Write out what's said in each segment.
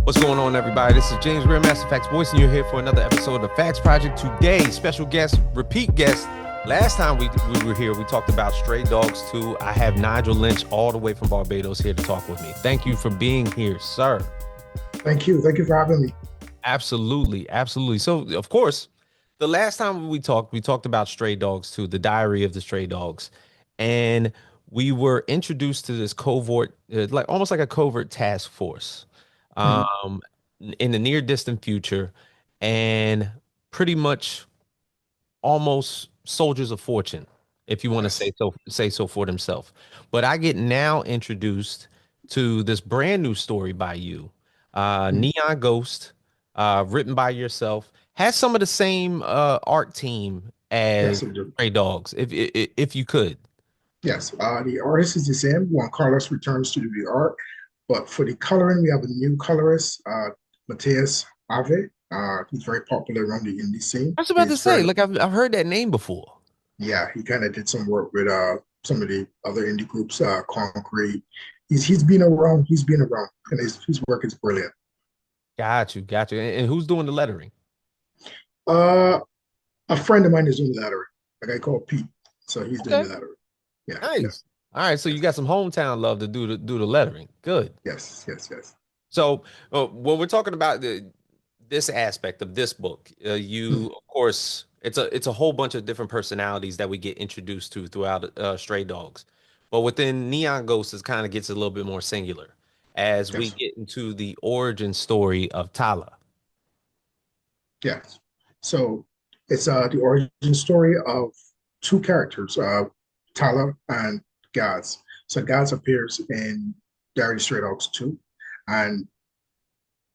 What's going on, everybody? This is James Real Master Facts Voice, and you're here for another episode of the Facts Project. Today, special guest, repeat guest. Last time we were here, we talked about Stray Dogs 2. I have Nigel Lynch all the way from Barbados here to talk with me. Thank you for being here, sir. Thank you. Thank you for having me. Absolutely, absolutely. So, of course, the last time we talked about Stray Dogs 2, the Diary of the Stray Dogs, and we were introduced to this covert, like almost like a covert task force. Mhm. um, in the near distant future, and pretty much almost soldiers of fortune, if you want to Yes. say so for themselves. But I get now introduced to this brand new story by you, Mhm. Neon Ghost, written by yourself, has some of the same art team Yes, as I do. Stray Dogs, if you could. Yes. The artist is the same. Juan Carlos returns to do the art, but for the coloring, we have a new colorist, Mateus Ave. He's very popular around the indie scene. I was about to He's say, very, like I've heard that name before. yeah, he kind of did some work with some of the other indie groups, Concrete. He's been around. He's been around, and his work is brilliant. Got you. And who's doing the lettering? Uh, a friend of mine is doing the lettering, a guy called Pete. So he's doing Okay. the lettering. Yeah, yeah, Nice. All right, so you yes, got some hometown love to do the lettering. Good. yes, yes, yes. So when we're talking about this aspect of this book, you of course it's a whole bunch of different personalities that we get introduced to throughout Stray Dogs, but within Neon Ghosts, it kind of gets a little bit more singular as we Yes, get into the origin story of Tala. yes. So it's the origin story of two characters, Tala and Gaz. So Gaz appears in Dire Straits Dogs 2, and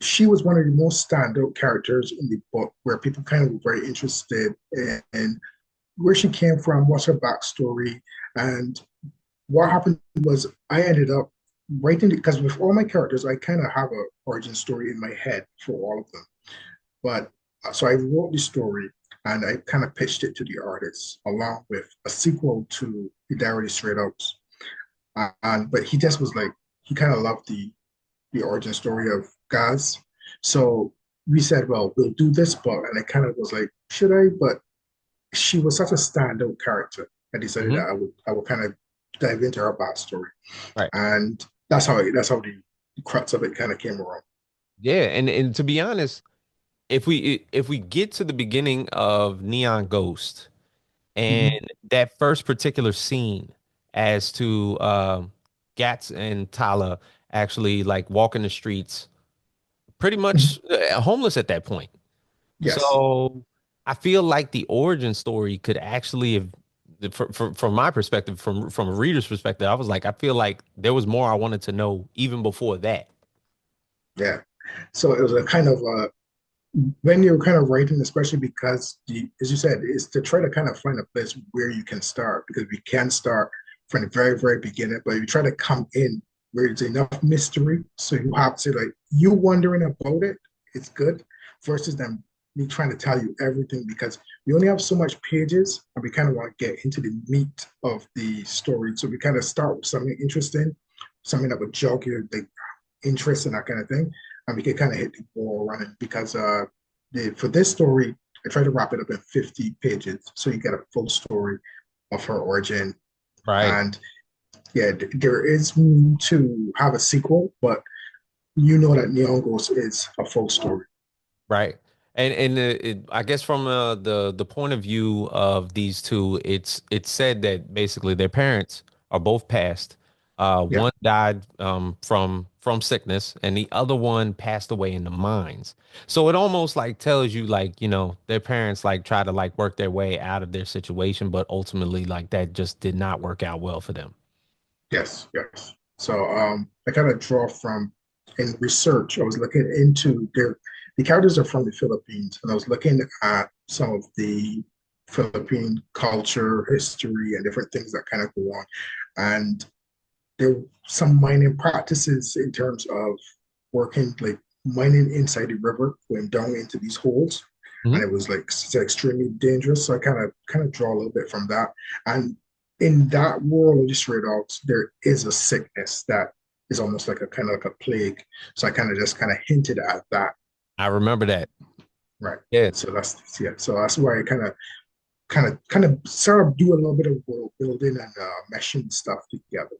she was one of the most standout characters in the book, where people kind of were very interested in where she came from, what's her backstory, and what happened was I ended up writing it because with all my characters, I kind of have a origin story in my head for all of them. But so I wrote the story and I kind of pitched it to the artist along with a sequel to the Diary Straight Ups. And but he just was like he kind of loved the origin story of Gaz. So we said, well, we'll do this book, and I kind of was like, should I? But she was such a standout character. I decided Hmm. that I would kind of dive into her backstory, Right. and that's how the crux of it kind of came around. Yeah, and to be honest, if we get to the beginning of Neon Ghost, and Mm-hmm. that first particular scene as to Gats and Tala actually like walking the streets, pretty Mm-hmm. much homeless at that point. Yes, So I feel like the origin story could actually have, from my perspective, from a reader's perspective, I was like, I feel like there was more I wanted to know even before that. yeah. So it was a kind of when you're kind of writing, especially because as you said, is to try to kind of find a place where you can start because we can start from the very, very beginning, but you try to come in where there's enough mystery. So you have to like you wondering about it, it's good, versus them me trying to tell you everything because we only have so much pages and we kind of want to get into the meat of the story. So we kind of start with something interesting, something that would jog your like interest and that kind of thing, and we can kind of hit the ball running because for this story, I try to wrap it up in 50 pages so you get a full story of her origin. Right. And yeah, there is room to have a sequel, but you know that Neon Ghost is a full story. Right. And I guess from the point of view of these two, it's said that basically their parents are both passed. Yeah. One died from sickness, and the other one passed away in the mines. So it almost like tells you like, their parents like try to like work their way out of their situation, but ultimately like that just did not work out well for them. Yes, yes. So I kind of draw from in research. I was looking into the characters are from the Philippines, and I was looking at some of the Philippine culture, history, and different things that kind of go on. And there were some mining practices in terms of working like mining inside the river, going down into these holes, and Mhm. it was like extremely dangerous. So I kind of draw a little bit from that. And in that world of the stray dogs, there is a sickness that is almost like a kind of like a plague. So I kind of just kind of hinted at that, I remember that. right? Yeah. So that's yeah. So that's why I kind of sort of do a little bit of world building and meshing stuff together.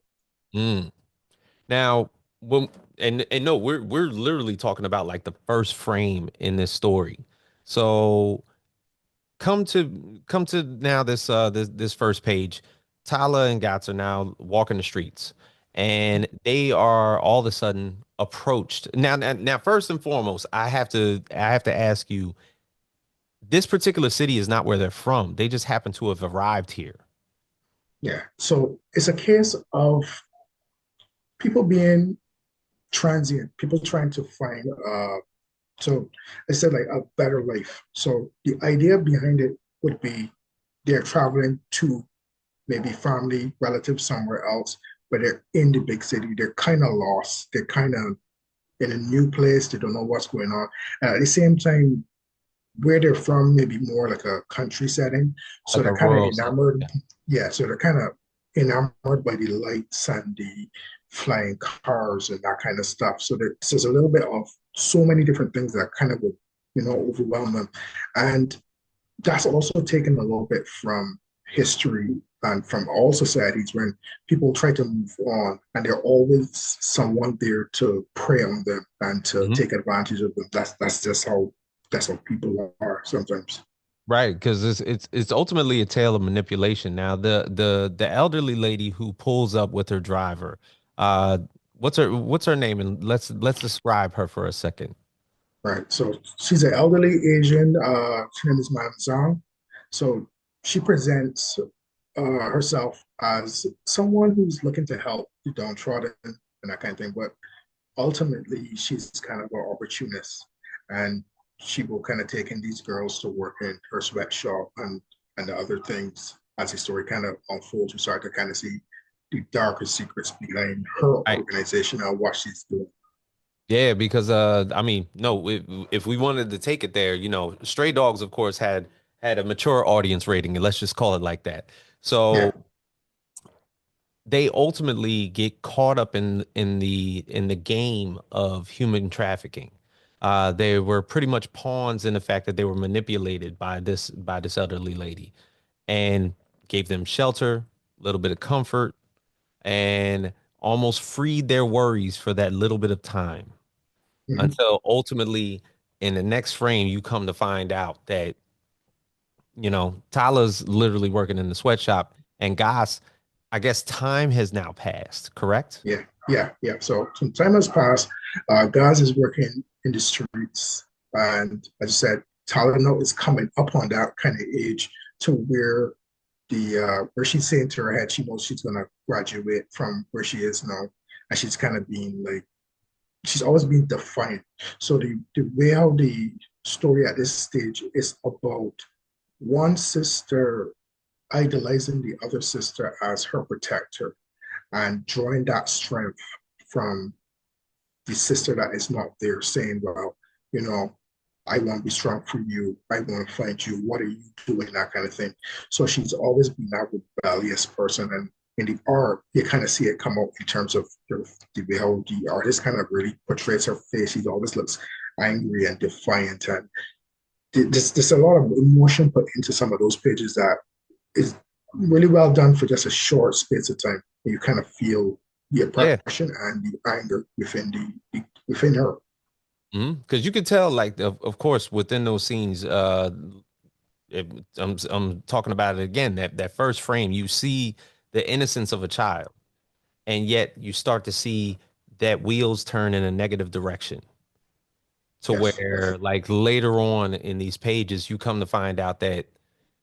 Mm. Now, when and no, we're literally talking about like the first frame in this story. So come to now this first page. Tala and Gats are now walking the streets, and they are all of a sudden approached. Now, first and foremost, I have to ask you, this particular city is not where they're from. They just happen to have arrived here. Yeah. So it's a case of people being transient, people trying to find so I said like a better life. So the idea behind it would be they're traveling to maybe family, relatives somewhere else, but they're in the big city. They're kind of lost. They're kind of in a new place. They don't know what's going on. And at the same time, where they're from, maybe more like a country setting. So Like they're a kind of rural setting. enamored. Yeah. Yeah, so they're kind of enamored by the lights and the flying cars and that kind of stuff. So there's a little bit of so many different things that kind of would, overwhelm them. And that's also taken a little bit from history and from all societies when people try to move on and there's always someone there to prey on them and to Mhm. take advantage of them. That's how people are sometimes. Right, because it's ultimately a tale of manipulation. Now, the elderly lady who pulls up with her driver, uh, what's her name? And let's describe her for a second. Right. So she's an elderly Asian. Her name is Madam Zhang. So she presents herself as someone who's looking to help the downtrodden and that kind of thing. But ultimately, she's kind of an opportunist, and she will kind of take in these girls to work in her sweatshop and the other things. As the story kind of unfolds, you start to kind of see the darker secrets behind her Right. organization and what she's doing. Yeah, because I mean, no, if we wanted to take it there, Stray Dogs, of course, had a mature audience rating, and let's just call it like that. Yeah. So they ultimately get caught up in the game of human trafficking. They were pretty much pawns in the fact that they were manipulated by this elderly lady, and gave them shelter, a little bit of comfort, and almost freed their worries for that little bit of time, Mhm. until ultimately in the next frame you come to find out that Tala's literally working in the sweatshop, and Goss, I guess time has now passed, correct? Yeah, yeah, yeah. So some time has passed. Gaz is working in the streets, and as I said, Talano is coming up on that kind of age to where she's saying to her head she knows she's gonna graduate from where she is now, and she's kind of being like she's always been defiant. So the way how the story at this stage is about one sister idolizing the other sister as her protector and drawing that strength from the sister that is not there, saying, well, you know, I want to be strong for you. I want to fight you. What are you doing? That kind of thing. So she's always been that rebellious person. And in the art, you kind of see it come out in terms of the way how the artist kind of really portrays her face. She always looks angry and defiant. And there's a lot of emotion put into some of those pages that is really well done for just a short space of time. You kind of feel the Yeah. oppression and the anger within her. Because you could tell, like, of course, within those scenes, I'm talking about it again. That first frame, you see the innocence of a child, and yet you start to see that wheels turn in a negative direction. To Yes, yes. where, like, later on in these pages, you come to find out that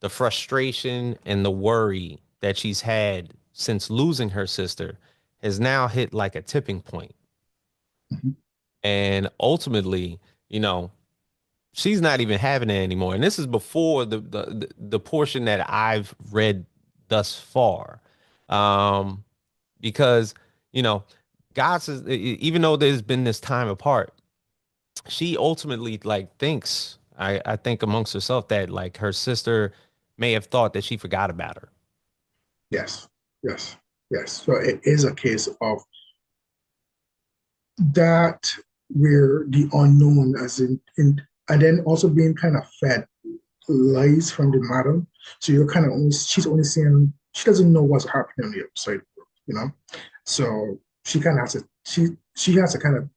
the frustration and the worry that she's had since losing her sister has now hit like a tipping point, Mhm. and ultimately, you know she's not even having it anymore. And this is before the portion that I've read thus far. Um, because, you know, God says, even though there's been this time apart, she ultimately like thinks, I think amongst herself, that like her sister may have thought that she forgot about her. Yes, yes, yes. So it is a case of that where the unknown, as in and then also being kind of fed lies from the madam. So you're kind of only she's only seeing she doesn't know what's happening on the outside, you know. So she kind of has to she has to kind of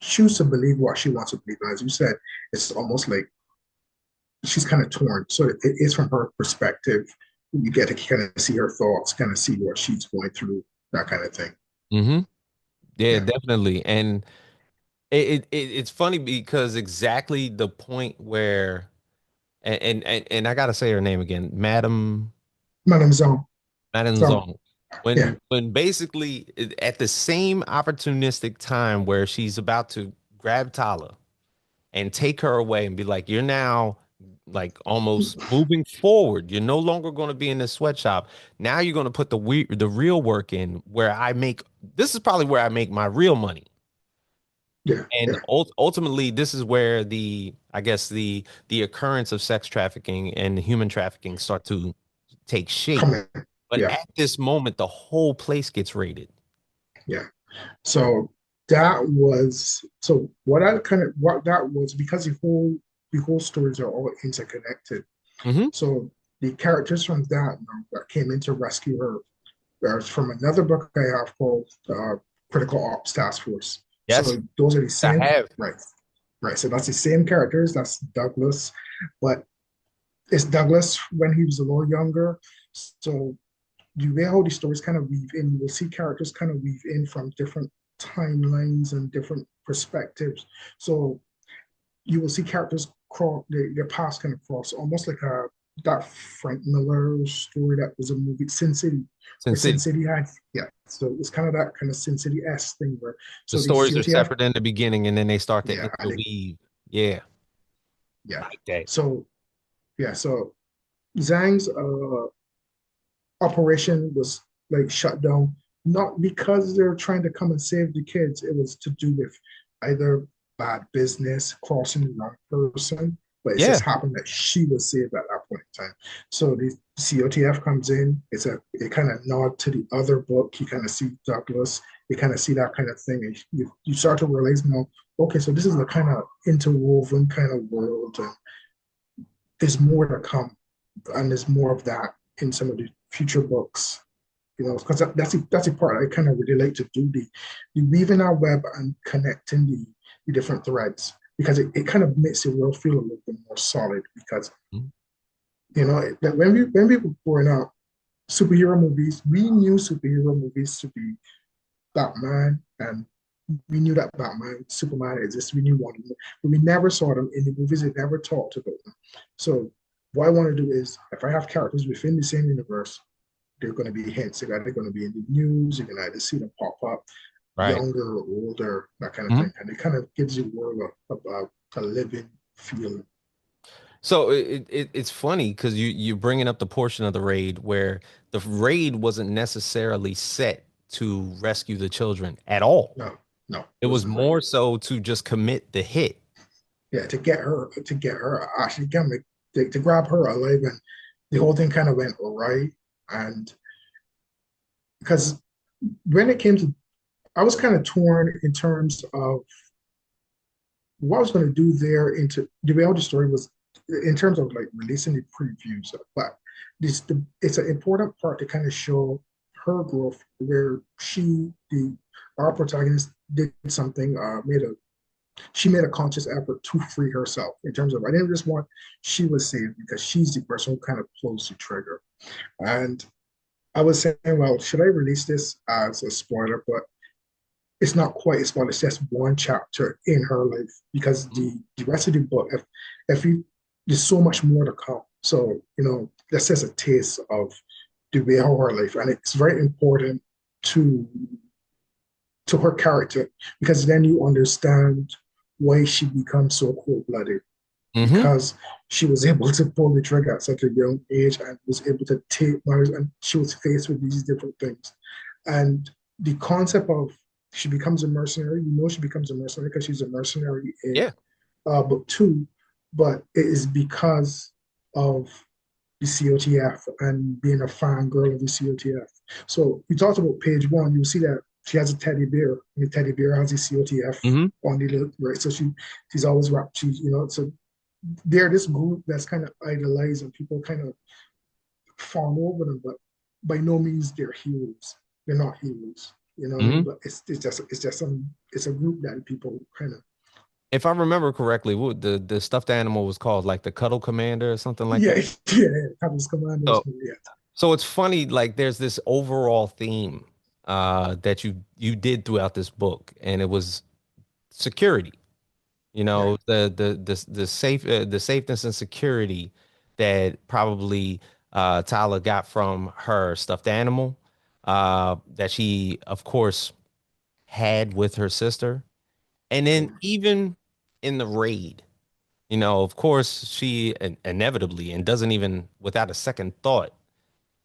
choose to believe what she wants to believe. And as you said, it's almost like she's kind of torn. So it is from her perspective. You get to kind of see her thoughts, kind of see what she's going through, that kind of thing. Hmm. Yeah, Yeah. definitely. And it's funny because exactly the point where and I gotta say her name again, Madam Zhang. Madam Zhang. Zong. Yeah. When basically at the same opportunistic time where she's about to grab Tala and take her away and be like, you're now like almost moving forward. You're no longer going to be in the sweatshop. Now you're going to put the real work in where I make this is probably where I make my real money. Yeah. And Yeah. ultimately, this is where I guess the occurrence of sex trafficking and human trafficking start to take shape. Come in. But Yeah. at this moment, the whole place gets raided. Yeah. So that was so what I kind of what that was because the whole stories are all interconnected. Hmm. So the characters from that came in to rescue her are from another book I have called Critical Ops Task Force. Yes, So those are the I same, have. right? Right. So that's the same characters. That's Douglas, but it's Douglas when he was a little younger. So the way how the stories kind of weave in, you'll see characters kind of weave in from different timelines and different perspectives. So you will see characters cross their paths kind of cross, almost like a that Frank Miller story that was a movie, Sin City, Sin where Sin City. City had yeah. So it's kind of that kind of Sin City S thing where The so the stories are COTF separate in the beginning, and then they start to yeah and it, interweave. Yeah, yeah. like that. So yeah, so Zhang's operation was like shut down, not because they're trying to come and save the kids. It was to do with either bad business, crossing the wrong person, but it Yeah. just happened that she was saved at that point in time. So the COTF comes in. It kind of nod to the other book. You kind of see Douglas. You kind of see that kind of thing. And you start to realize now, okay, so this is a kind of interwoven kind of world, and there's more to come, and there's more of that in some of the future books. You know, because that's the part I kind of really like to do the weaving our web and connecting the different threads because it kind of makes the world feel a little bit more solid. Because Mhm. you know that when we were growing up, superhero movies, we knew superhero movies to be Batman, and we knew that Batman, Superman exists. We knew one of them, but we never saw them in the movies. They never talked about them. So what I want to do is, if I have characters within the same universe, they're going to be hints. They're going to be in the news. You can either see them pop up, Right. younger or older, that kind of Mhm. thing, and it kind of gives you more of a living feeling. So it's funny because you're bringing up the portion of the raid where the raid wasn't necessarily set to rescue the children at all. No, no, It it was was never. more so to just commit the hit. Yeah, to get her actually kind of to grab her alive, and the whole thing kind of went awry. And because when it came to, I was kind of torn in terms of what I was going to do there into the way the story was in terms of like releasing the previews, but it's an important part to kind of show her growth where our protagonist did something, she made a conscious effort to free herself in terms of I didn't just want she was saved because she's the person who kind of pulls the trigger. And I was saying, well, should I release this as a spoiler? But it's not quite a spoiler. It's just one chapter in her life because Mhm. the rest of the book, if you there's so much more to come. So you know, that's just a taste of the way of her life, and it's very important to her character because then you understand why she becomes so cold-blooded Mhm. because she was able to pull the trigger at such a young age and was able to take matters and she was faced with these different things. And the concept of she becomes a mercenary, you know she becomes a mercenary because she's a mercenary in Yeah. book two, but it is because of the COTF and being a fangirl of the COTF. So we talked about page one, you'll see that she has a teddy bear. And the teddy bear has the COTF Hmm. on the little, right. So she's always wrapped. So they're this group that's kind of idolized and people kind of fawn over them, but by no means they're heroes. They're not heroes. You know what I mean? Hmm. But it's a group that people kind of If I remember correctly, what the stuffed animal was called, like the Cuddle Commander or something like yeah that. yeah Captain's Commanders So yeah so it's funny, like there's this overall theme that you did throughout this book, and it was security. You yeah know, the safeness and security that probably Tala got from her stuffed animal, that she, of course, had with her sister. And then even in the raid, you know, of course, she inevitably and doesn't even without a second thought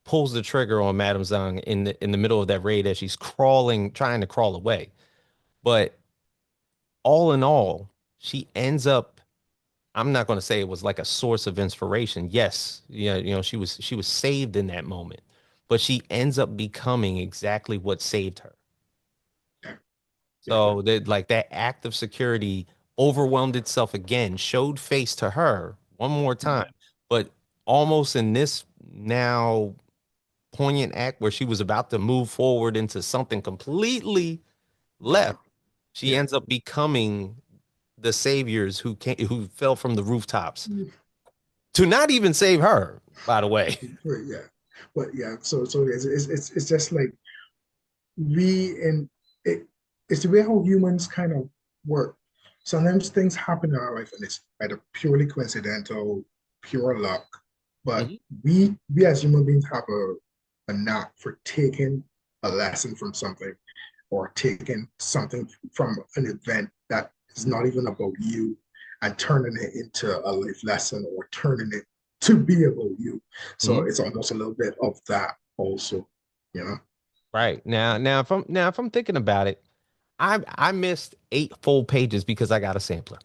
pulls the trigger on Madame Zhang in the middle of that raid as she's crawling, trying to crawl away. But all in all, she ends up, I'm not going to say it was like a source of inspiration. Yes, yeah, you know, she was saved in that moment, but she ends up becoming exactly what saved her. yeah yeah So that like that act of security overwhelmed itself again, showed face to her one more time, but almost in this now poignant act where she was about to move forward into something completely left, different she yeah ends up becoming the saviors who fell from the rooftops to not even save her, by the way. yeah but yeah so it's just like we in it it's the way how humans kind of work. Sometimes things happen in our life and it's either purely coincidental, pure luck. But Mhm. we as human beings have a knack for taking a lesson from something or taking something from an event that is not even about you and turning it into a life lesson or turning it to be about you. So Mhm. it's almost a little bit of that also, you know. Right. Now if I'm thinking about it, I missed 8 full pages because I got a sampler.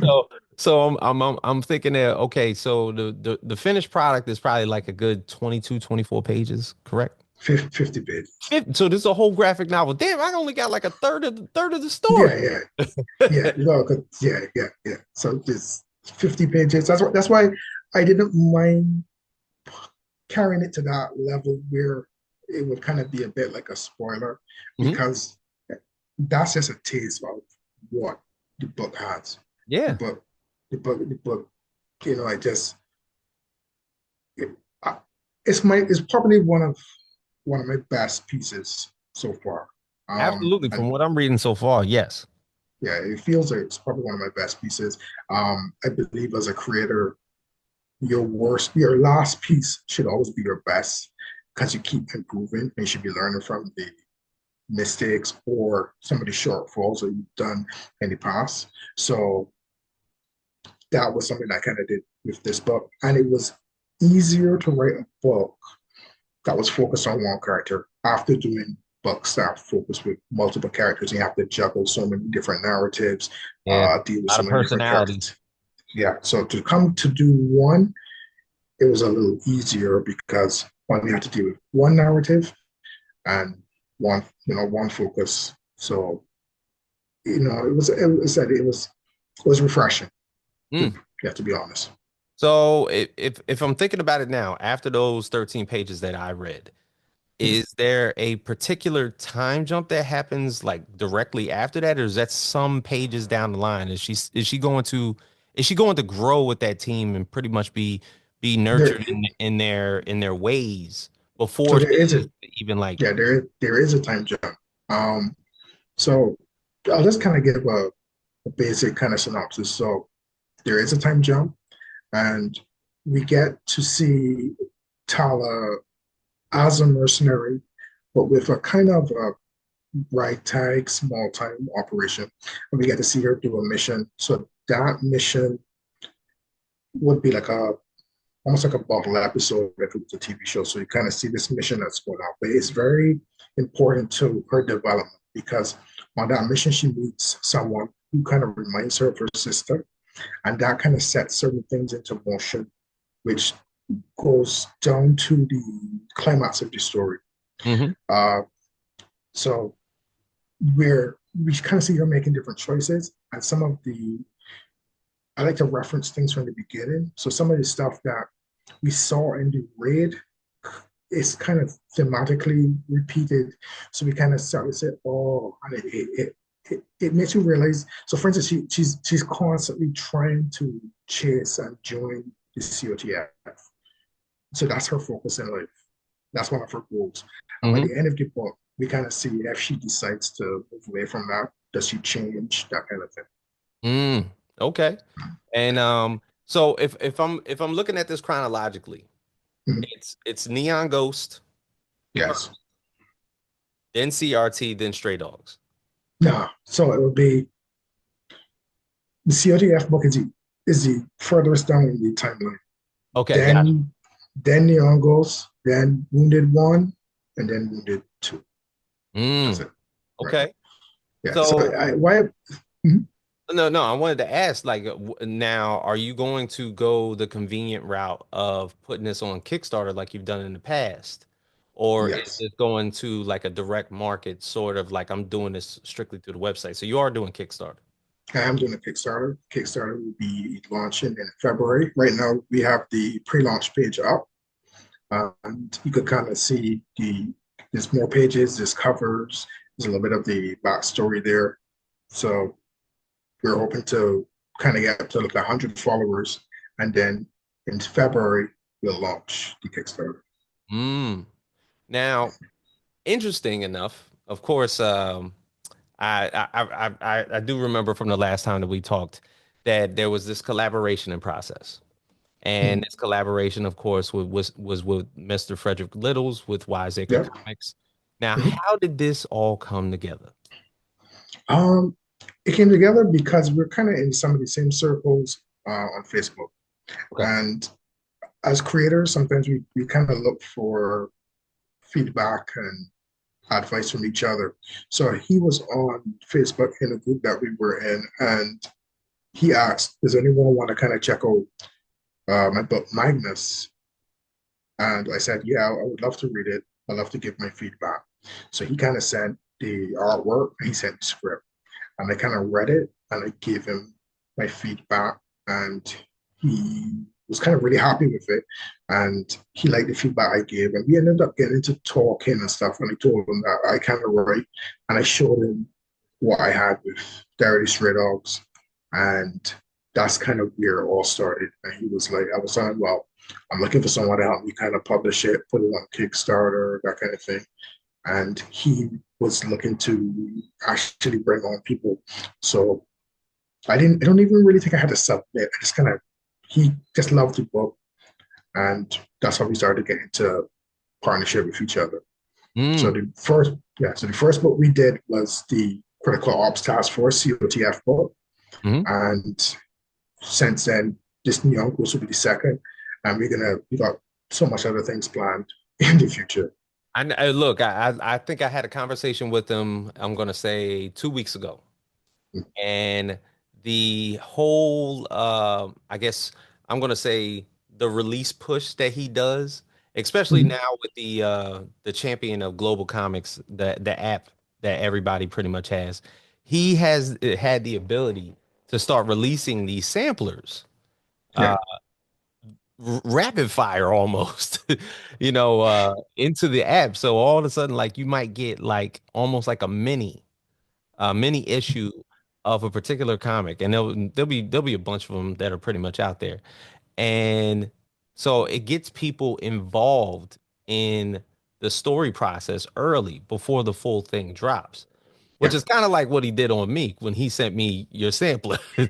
So so I'm thinking that okay, so the finished product is probably like a good 22, 24 pages, correct? 50 pages. So this is a whole graphic novel. Damn, I only got like a third of the story. Yeah, yeah, yeah. No, yeah. So it's 50 pages. That's why I didn't mind carrying it to that level where it would kind of be a bit like a spoiler Mhm. because that's just a taste of what the book has. The Yeah. book, the book, you know, I just it, I, it's probably one of my best pieces so far. Absolutely. And From what I'm reading so far, yes. yeah, it feels like it's probably one of my best pieces. I believe as a creator, your last piece should always be your best because you keep improving and you should be learning from the mistakes or some of the shortfalls that you've done in the past. So that was something I kind of did with this book. And it was easier to write a book that was focused on one character after doing books that focus with multiple characters. You have to juggle so many different narratives, Yeah. deal with A lot so of many different personality. characters. Yeah. So to come to do one, it was a little easier because one we had to deal with one narrative and one focus. So it was refreshing. To, Mm. yeah, to be honest. So if I'm thinking about it now, after those 13 pages that I read, is there a particular time jump that happens like directly after that, or is that some pages down the line? Is she going to grow with that team and pretty much be There, nurtured in their ways so before there is a she even like yeah there is a time jump. Um, so I'll just kind of give a basic kind of synopsis. So there is a time jump, and we get to see Tala as a mercenary, but with a kind of a ragtag small time operation. And we get to see her do a mission. So that mission would be like a almost like a bottle episode if it was a TV show. So you kind of see this mission that's going on. But it's very important to her development because on that mission she meets someone who kind of reminds her of her sister. And that kind of sets certain things into motion, which goes down to the climax of the story. Mhm. Uh, So where we kind of see her making different choices, and some of the I like to reference things from the beginning. So some of the stuff that we saw in the raid is kind of thematically repeated. So we kind of start to say, oh, and it makes you realize. So for instance, she's constantly trying to chase and join the COTF. So that's her focus in life. That's one of her goals. And by Hmm. the end of the book, we kind of see if she decides to move away from that, does she change, that kind of thing. Mm, okay. And so if I'm looking at this chronologically, Mhm. it's Neon Ghost, Yes. then CRT, then Stray Dogs. No. So it would be the COTF book is the furthest down in the timeline. Okay, gotcha. Then Neon Ghost, then Wounded One, and then Wounded Two. That's Mm, it. Right. okay. Yeah. So So I why mhm. no, I wanted to ask, like, now, are you going to go the convenient route of putting this on Kickstarter like you've done in the past? Or is Yes. it going to like a direct market, sort of like I'm doing this strictly through the website? So you are doing Kickstarter. I am doing a Kickstarter. Kickstarter will be launching in February. Right now, we have the pre-launch page up, and you could kind of see there's more pages, there's covers, there's a little bit of the backstory there. So we're hoping to kind of get to like 100 followers, and then in February we'll launch the Kickstarter. Mm. Now, interesting enough, of course, I do remember from the last time that we talked that there was this collaboration in process. And Mhm. this collaboration, of course, was with Mr. Frederick Littles with Acre Yep. Comics. Now, Mhm. how did this all come together? Um, it came together because we're kind of in some of the same circles on Facebook, Okay. and as creators, sometimes we kind of look for feedback and advice from each other. So he was on Facebook in a group that we were in, and he asked, "Does anyone want to kind of check out my book Magnus?" And I said, "Yeah, I would love to read it. I'd love to give my feedback." So he kind of sent the artwork and he sent the script, and I kind of read it and I gave him my feedback, and he was kind of really happy with it, and he liked the feedback I gave, and we ended up getting into talking and stuff. And I told him that I kind of write, and I showed him what I had with Dirty Stray Dogs, and that's kind of where it all started. And he was like, I was saying, well, I'm looking for someone to help me kind of publish it, put it on Kickstarter, that kind of thing. And he was looking to actually bring on people. So I don't even really think I had to submit. I just kind of, he just loved the book. And that's how we started getting into partnership with each other. So Mm, the first book we did was the Critical Ops Task Force, COTF book. hmm. And since then, this new Uncles will be the second. And we got so much other things planned in the future. Look, I think I had a conversation with him, I'm gonna say 2 weeks ago. And the whole I guess I'm gonna say the release push that he does, especially Mhm. now with the champion of global comics, the app that everybody pretty much has. He has had the ability to start releasing these samplers, Yeah, uh rapid fire almost, into the app. So all of a sudden, like, you might get like almost like a mini issue of a particular comic, and there'll be a bunch of them that are pretty much out there, and so it gets people involved in the story process early before the full thing drops, which yeah, is kind of like what he did on me when he sent me your sampler. So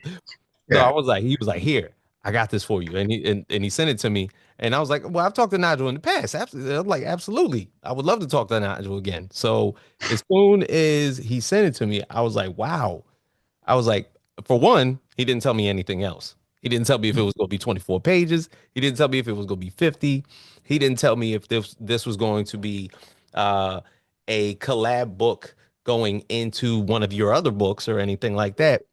yeah. he was like, here, I got this for you. And he sent it to me. And I was like, well, I've talked to Nigel in the past. Absolutely. I'm like, absolutely. I would love to talk to Nigel again. So as soon as he sent it to me, I was like, wow. I was like, for one, he didn't tell me anything else. He didn't tell me if it was going to be 24 pages. He didn't tell me if it was going to be 50. He didn't tell me if this was going to be uh, a collab book going into one of your other books or anything like that.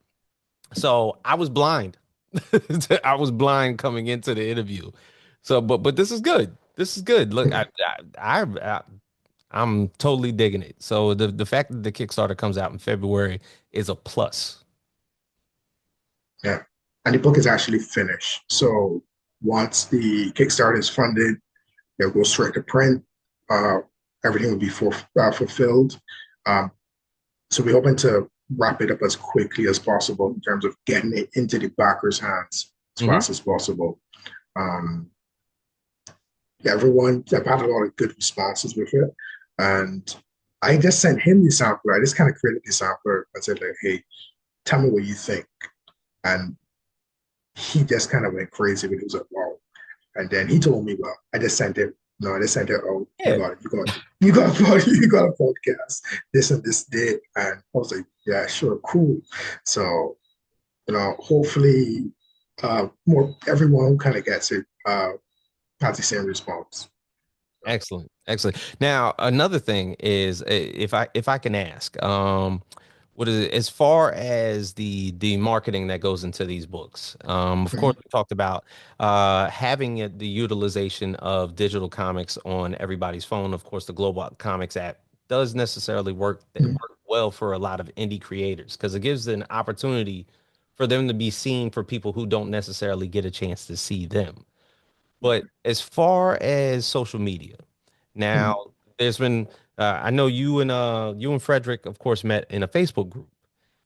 So I was blind. I was blind coming into the interview. So, but this is good. This is good. Look, I I'm totally digging it. So the fact that the Kickstarter comes out in February is a plus. Yeah. And the book is actually finished. So once the Kickstarter is funded, it'll go straight to print. Uh, Everything will be fulfilled. Um, so we're hoping to wrap it up as quickly as possible in terms of getting it into the backers' hands as Hmm. fast as possible. Um, Everyone, I've had a lot of good responses with it. And I just sent him the sampler. I just kind of created the sampler and said, like, hey, tell me what you think. And he just kind of went crazy when he was like, wow. And then he told me, well, I just sent it. No, I just sent it. Oh, you Yeah, got it. You got you got a podcast. This and this did. And I was like, yeah, sure, cool. So, hopefully more everyone who kind of gets it has the same response. excellent, excellent. Now, another thing is, if I can ask, what is it as far as the marketing that goes into these books? Of course, Mhm. we talked about having the utilization of digital comics on everybody's phone. Of course, the Global Comics app does necessarily Mhm. work well for a lot of indie creators because it gives an opportunity for them to be seen for people who don't necessarily get a chance to see them. But as far as social media, now Mhm. there's been I know you and Frederick, of course, met in a Facebook group,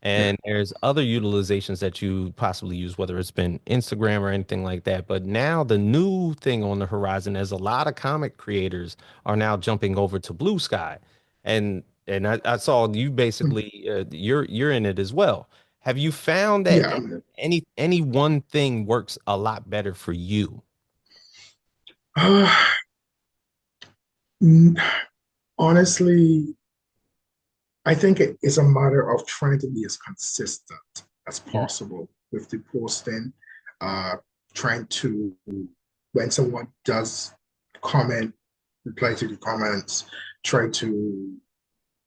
Yeah. and there's other utilizations that you possibly use, whether it's been Instagram or anything like that. But now the new thing on the horizon is a lot of comic creators are now jumping over to Blue Sky, and I saw you Mhm. basically you're in it as well. Have you found that Yeah. any one thing works a lot better for you? Uh, mm, Honestly, I think it is a matter of trying to be as consistent as Mhm. possible with the posting, uh, trying to, when someone does comment, reply to the comments, try to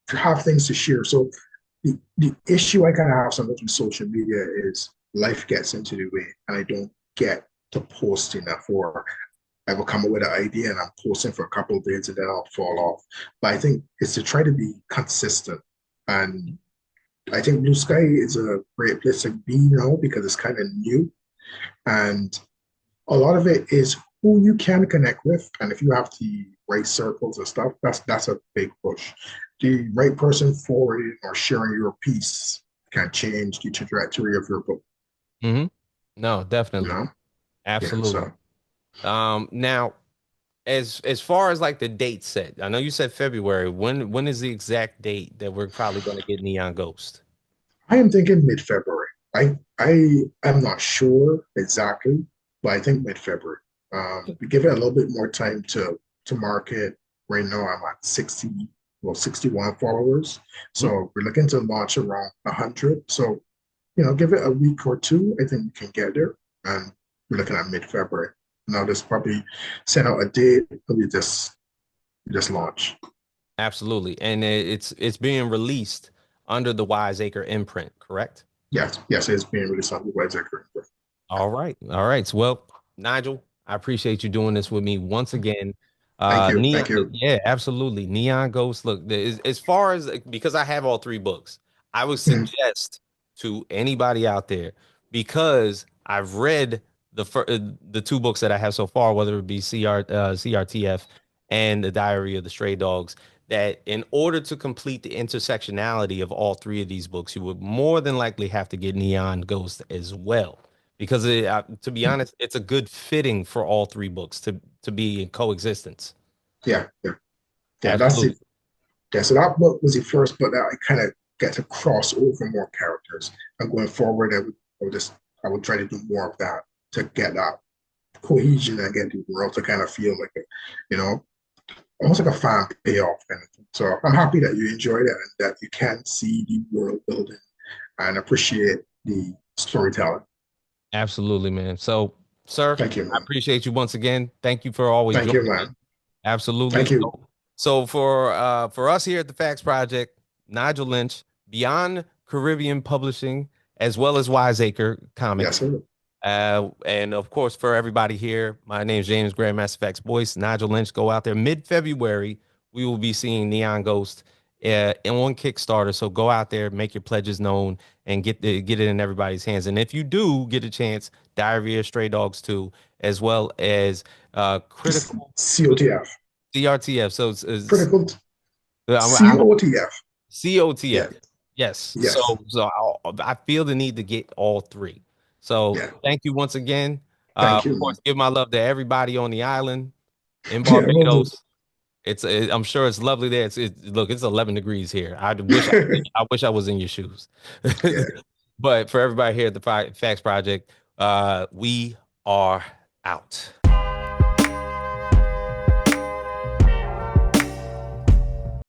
have things to share. So the issue I kind of have sometimes with social media is life gets into the way and I don't get to post enough, or I will come up with an idea and I'm posting for a couple of days and then I'll fall off. But I think it's to try to be consistent. And I think Blue Sky is a great place to be now because it's kind of new. And a lot of it is who you can connect with. And if you have the right circles and stuff, that's a big push. The right person forwarding or sharing your piece can change the trajectory of your book, Hmm. No, you definitely. know? Yeah. Absolutely. So Now, as far as like the date set, I know you said February. When is the exact date that we're probably going to get Neon Ghost? I am thinking mid-February. I am not sure exactly, but I think mid-February. We give it a little bit more time to market. Right now, I'm at 60, well, 61 followers. Mhm. So we're looking to launch around 100. So, give it a week or two. I think we can get there. And we're looking at mid-February. Now, just probably send out a date. We just launch. Absolutely. And it's being released under the Acre imprint, correct? Yes, yes, it's being released on the website. All right. All right. So, well, Nigel, I appreciate you doing this with me once again. Thank you. Neon, Thank you. yeah, absolutely. Neon Ghost. Look, as far as because I have all three books, I would Mhm. suggest to anybody out there because I've read the two books that I have so far, whether it be CRTF and the Diary of the Stray Dogs, that in order to complete the intersectionality of all three of these books, you would more than likely have to get Neon Ghost as well because to be honest, it's a good fitting for all three books to be in coexistence. Yeah, yeah. Yeah, that's it. Absolutely, Yeah, so that book was the first book that I kind of get to cross over more characters. And going forward, I would try to do more of that to get that cohesion and get the world to kind of feel like it, you know, almost like a fan payoff kind of thing. So I'm happy that you enjoyed it and that you can see the world building and appreciate the storytelling. absolutely, man. So, sir, Thank you, I man. appreciate you once again. Thank you for always Thank you, joining me. man. Absolutely. Thank you. So for us here at the Facts Project, Nigel Lynch, Beyond Caribbean Publishing, as well as Wiseacre Yes, Comics. sir. And of course, for everybody here, my name is James Grandmaster Facts Boyce, Nigel Lynch. Go out there mid-February. we will be seeing Neon Ghost on Kickstarter. So go out there, make your pledges known, and get it in everybody's hands. And if you do get a chance, Diary of Stray Dogs 2, as well as Critical COTF. CRTF. So it's Critical I'm COTF. Yeah. COTF. Yes. Yes. I feel the need to get all three. So Yeah. thank you once again. Thank Of you, man. course, give my love to everybody on the island in Yeah, we'll do. Barbados. I'm sure it's lovely there. Look, it's 11 degrees here. I wish I was in your shoes. Yeah. But for everybody here at the Facts Project, we are out.